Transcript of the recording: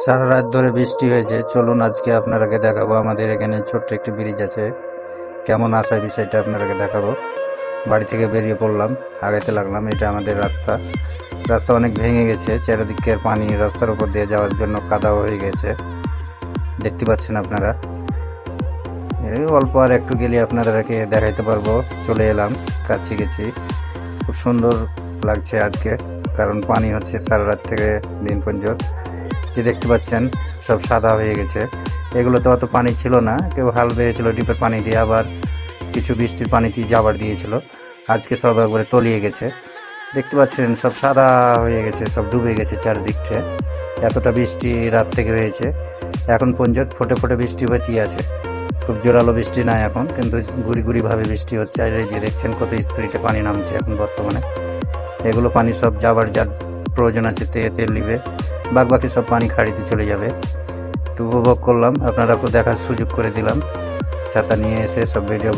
সারা রাত ধরে বৃষ্টি হয়েছে। চলুন আজকে আপনারাকে দেখাবো আমাদের এখানে ছোট্ট একটি ব্রিজ আছে, কেমন আসা বিষয়টা আপনারাকে দেখাবো। বাড়ি থেকে বেরিয়ে পড়লাম, আগাইতে লাগলাম। এটা আমাদের রাস্তা। রাস্তা অনেক ভেঙে গেছে, চারিদিকের পানি রাস্তার উপর দিয়ে যাওয়ার জন্য কাদা হয়ে গেছে, দেখতে পাচ্ছেন আপনারা। এই অল্প আর একটু গেলে আপনাদেরকে দেখাইতে পারবো। চলে এলাম, কাছে গেছি। খুব সুন্দর লাগছে আজকে, কারণ পানি হচ্ছে সারা রাত থেকে দিন পর্যন্ত। যে দেখতে পাচ্ছেন সব সাদা হয়ে গেছে। এগুলোতে অত পানি ছিল না, কেউ হাল বেয়েছিল ডিপের পানি দিয়ে, আবার কিছু বৃষ্টির পানিতে জাবার দিয়েছিল। আজকে সব একবারে তলিয়ে গেছে, দেখতে পাচ্ছেন সব সাদা হয়ে গেছে, সব ডুবে গেছে চারদিকটা। এতটা বৃষ্টি রাত থেকে হয়েছে, এখন পর্যন্ত ফোটে ফোটে বৃষ্টি হতেই আছে। খুব জোরালো বৃষ্টি নাই এখন, কিন্তু গুড়ি গুড়ি ভাবে বৃষ্টি হচ্ছে। আর এই যে দেখছেন কত স্পিডে পানি নামছে এখন বর্তমানে। এগুলো পানি সব যাবার যার প্রয়োজন আছে তেল নিবে, বাকি সব পানি খাড়িতে চলে যাবে। একটু উপভোগ করলাম, আপনারাকেও দেখার সুযোগ করে দিলাম। ছাতা নিয়ে এসে সব ভিডিও